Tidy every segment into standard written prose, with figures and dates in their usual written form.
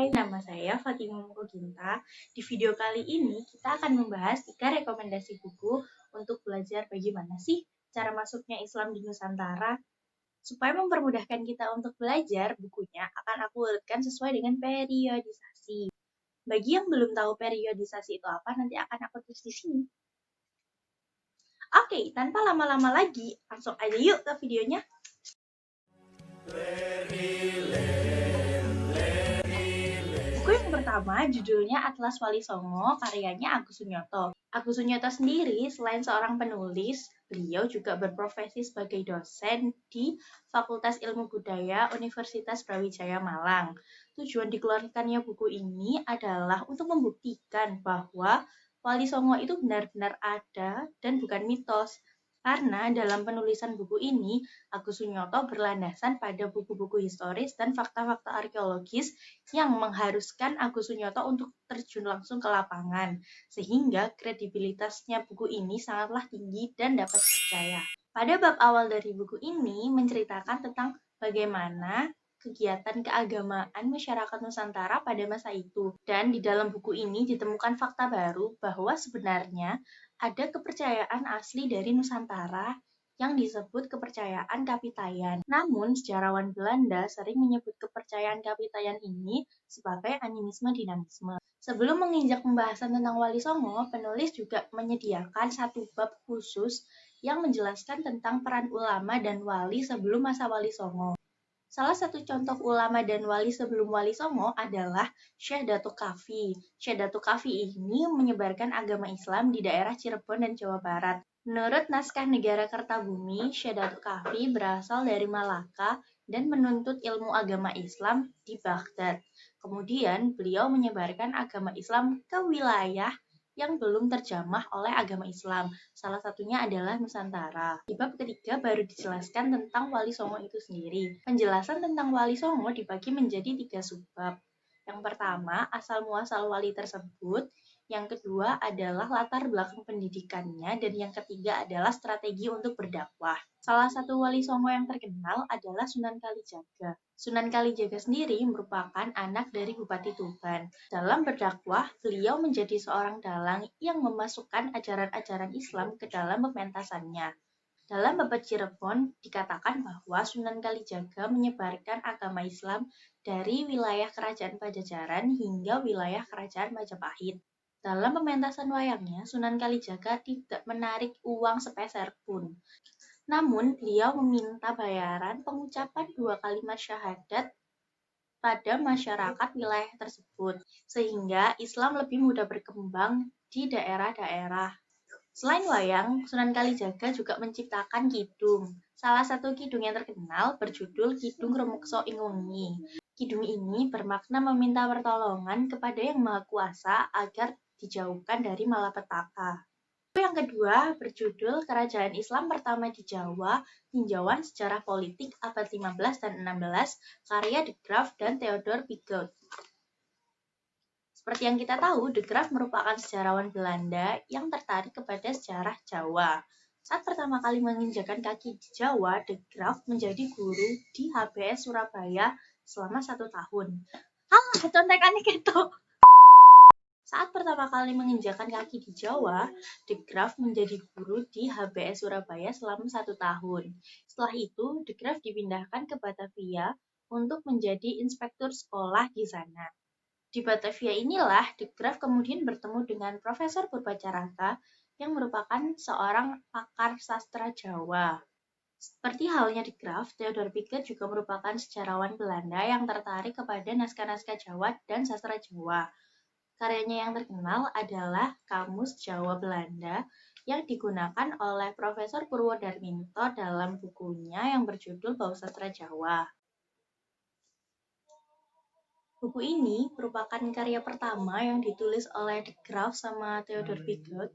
nama saya Fatimah Mukoginta. Di video kali ini kita akan membahas 3 rekomendasi buku untuk belajar bagaimana sih cara masuknya Islam di Nusantara. Supaya mempermudahkan kita untuk belajar, bukunya akan aku urutkan sesuai dengan periodisasi. Bagi yang belum tahu periodisasi itu apa, nanti akan aku tulis di sini. Oke, tanpa lama-lama lagi, langsung aja yuk ke videonya. Buku yang pertama judulnya Atlas Wali Songo, karyanya Agus Sunyoto. Agus Sunyoto sendiri selain seorang penulis, beliau juga berprofesi sebagai dosen di Fakultas Ilmu Budaya Universitas Brawijaya Malang. Tujuan dikeluarkannya buku ini adalah untuk membuktikan bahwa Wali Songo itu benar-benar ada dan bukan mitos. Karena dalam penulisan buku ini, Agus Sunyoto berlandasan pada buku-buku historis dan fakta-fakta arkeologis yang mengharuskan Agus Sunyoto untuk terjun langsung ke lapangan, sehingga kredibilitasnya buku ini sangatlah tinggi dan dapat dipercaya. Pada bab awal dari buku ini menceritakan tentang bagaimana kegiatan keagamaan masyarakat Nusantara pada masa itu. Dan di dalam buku ini ditemukan fakta baru bahwa sebenarnya ada kepercayaan asli dari Nusantara yang disebut kepercayaan Kapitayan. Namun, sejarawan Belanda sering menyebut kepercayaan Kapitayan ini sebagai animisme dinamisme. Sebelum menginjak pembahasan tentang Wali Songo, penulis juga menyediakan satu bab khusus yang menjelaskan tentang peran ulama dan wali sebelum masa Wali Songo. Salah satu contoh ulama dan wali sebelum Wali Songo adalah Syekh Datuk Kafi. Syekh Datuk Kafi ini menyebarkan agama Islam di daerah Cirebon dan Jawa Barat. Menurut naskah Negara Kertabumi, Syekh Datuk Kafi berasal dari Malaka dan menuntut ilmu agama Islam di Baghdad. Kemudian, beliau menyebarkan agama Islam ke wilayah yang belum terjamah oleh agama Islam. Salah satunya adalah Nusantara. Di bab ketiga baru dijelaskan tentang Wali Songo itu sendiri. Penjelasan tentang Wali Songo dibagi menjadi 3 subbab. Yang pertama, asal-muasal wali tersebut. Yang kedua adalah latar belakang pendidikannya. Dan yang ketiga adalah strategi untuk berdakwah. Salah satu Wali Songo yang terkenal adalah Sunan Kalijaga. Sunan Kalijaga sendiri merupakan anak dari Bupati Tuban. Dalam berdakwah, beliau menjadi seorang dalang yang memasukkan ajaran-ajaran Islam ke dalam pementasannya. Dalam bab Cirebon, dikatakan bahwa Sunan Kalijaga menyebarkan agama Islam dari wilayah Kerajaan Pajajaran hingga wilayah Kerajaan Majapahit. Dalam pementasan wayangnya, Sunan Kalijaga tidak menarik uang sepeser pun. Namun, beliau meminta bayaran pengucapan 2 kalimat syahadat pada masyarakat wilayah tersebut, sehingga Islam lebih mudah berkembang di daerah-daerah. Selain wayang, Sunan Kalijaga juga menciptakan kidung. Salah satu kidung yang terkenal berjudul Kidung Remukso ing Wengi. Kidung ini bermakna meminta pertolongan kepada Yang Maha Kuasa agar dijauhkan dari malapetaka. Yang kedua berjudul Kerajaan Islam Pertama di Jawa, Tinjauan Sejarah Politik Abad 15 dan 16, karya De Graaf dan Theodor Picoult. Seperti yang kita tahu, De Graaf merupakan sejarawan Belanda yang tertarik kepada sejarah Jawa. Saat pertama kali menginjakan kaki di Jawa, De Graaf menjadi guru di HBS Surabaya selama 1 tahun. Contekannya gitu. Saat pertama kali menginjakan kaki di Jawa, De Graaf menjadi guru di HBS Surabaya selama 1 tahun. Setelah itu, De Graaf dipindahkan ke Batavia untuk menjadi inspektur sekolah di sana. Di Batavia inilah De Graaf kemudian bertemu dengan Profesor Purbacaraka yang merupakan seorang pakar sastra Jawa. Seperti halnya De Graaf, Theodor Picoult juga merupakan sejarawan Belanda yang tertarik kepada naskah-naskah Jawa dan sastra Jawa. Karyanya yang terkenal adalah Kamus Jawa Belanda yang digunakan oleh Profesor Purwodarminto dalam bukunya yang berjudul Bau Sastra Jawa. Buku ini merupakan karya pertama yang ditulis oleh De Graaf sama Theodor Picoult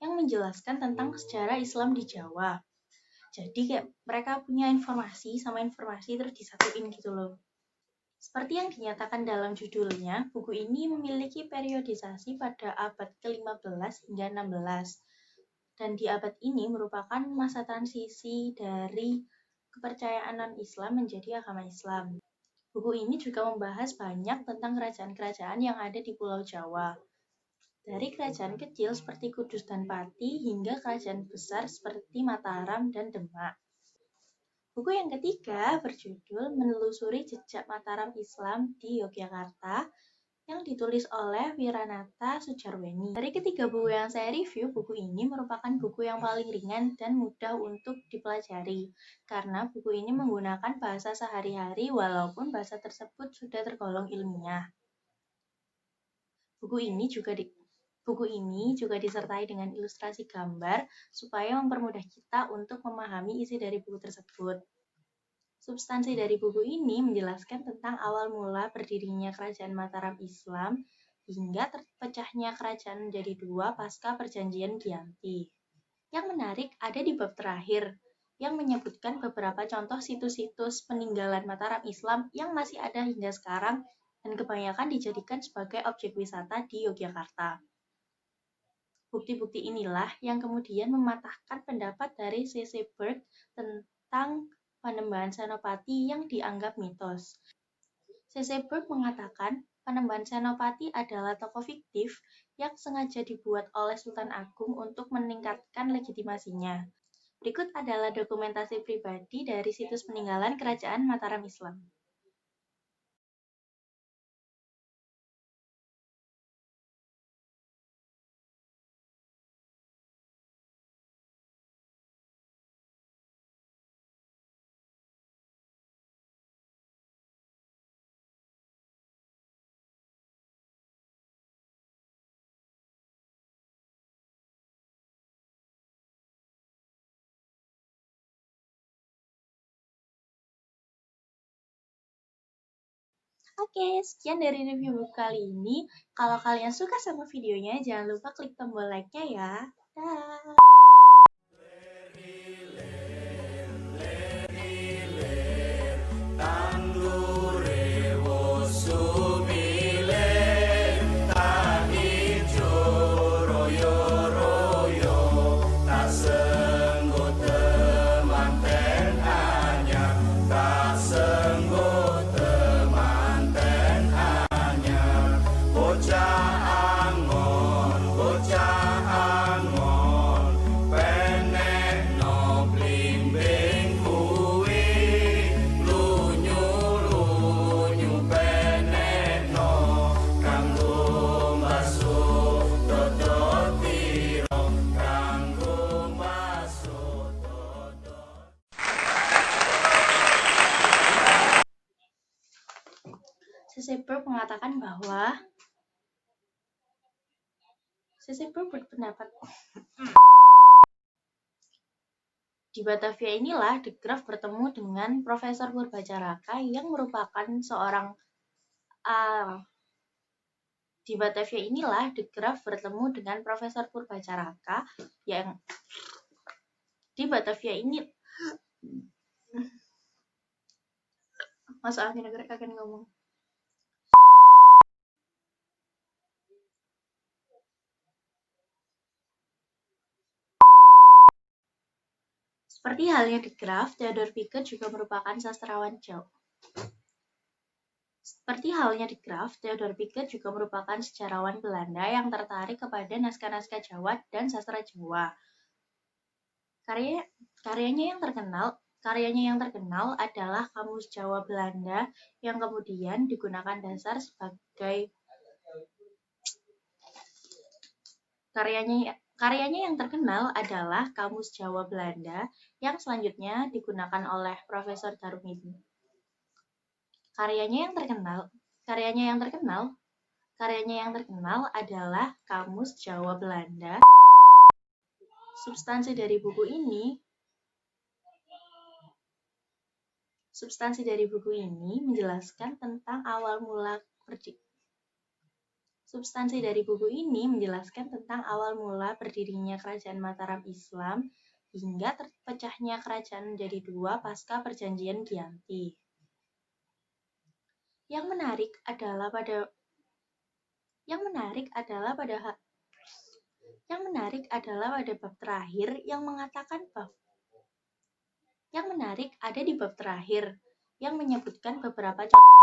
yang menjelaskan tentang sejarah Islam di Jawa. Jadi kayak mereka punya informasi sama informasi terus disatuin gitu loh. Seperti yang dinyatakan dalam judulnya, buku ini memiliki periodisasi pada abad ke-15 hingga 16. Dan di abad ini merupakan masa transisi dari kepercayaan non-Islam menjadi agama Islam. Buku ini juga membahas banyak tentang kerajaan-kerajaan yang ada di Pulau Jawa. Dari kerajaan kecil seperti Kudus dan Pati hingga kerajaan besar seperti Mataram dan Demak. Buku yang ketiga berjudul Menelusuri Jejak Mataram Islam di Yogyakarta yang ditulis oleh Wiranata Sujarweni. Dari ketiga buku yang saya review, buku ini merupakan buku yang paling ringan dan mudah untuk dipelajari karena buku ini menggunakan bahasa sehari-hari walaupun bahasa tersebut sudah tergolong ilmiah. Buku ini juga disertai dengan ilustrasi gambar supaya mempermudah kita untuk memahami isi dari buku tersebut. Substansi dari buku ini menjelaskan tentang awal mula berdirinya Kerajaan Mataram Islam hingga terpecahnya kerajaan menjadi dua pasca Perjanjian Giyanti. Yang menarik ada di bab terakhir, yang menyebutkan beberapa contoh situs-situs peninggalan Mataram Islam yang masih ada hingga sekarang dan kebanyakan dijadikan sebagai objek wisata di Yogyakarta. Bukti-bukti inilah yang kemudian mematahkan pendapat dari C.C. Burke tentang Panembahan Senopati yang dianggap mitos. C.C. Burke mengatakan Panembahan Senopati adalah tokoh fiktif yang sengaja dibuat oleh Sultan Agung untuk meningkatkan legitimasinya. Berikut adalah dokumentasi pribadi dari situs peninggalan Kerajaan Mataram Islam. Oke, sekian dari review buku kali ini. Kalau kalian suka sama videonya, jangan lupa klik tombol like-nya ya. Dah. C.C. Burke mengatakan bahwa C.C. Burke berpendapat di Batavia inilah De Graaf bertemu dengan Profesor Purbacaraka yang merupakan seorang di Batavia inilah De Graaf bertemu dengan Profesor Purbacaraka yang di Batavia ini Mas Alvin akan ngomong. Seperti halnya De Graaf, Theodor Wieke juga merupakan sastrawan Jawa. Seperti halnya De Graaf, Theodor Wieke juga merupakan sejarawan Belanda yang tertarik kepada naskah-naskah Jawa dan sastra Jawa. Karyanya yang terkenal adalah Kamus Jawa Belanda yang kemudian digunakan dasar sebagai Karyanya yang terkenal adalah Kamus Jawa Belanda yang selanjutnya digunakan oleh Profesor Darwin. Karyanya yang terkenal adalah Kamus Jawa Belanda. Substansi dari buku ini menjelaskan tentang awal mula berdirinya Kerajaan Mataram Islam hingga terpecahnya kerajaan menjadi dua pasca Perjanjian Giyanti. Yang menarik adalah pada bab terakhir yang mengatakan yang menarik ada di bab terakhir yang menyebutkan beberapa contoh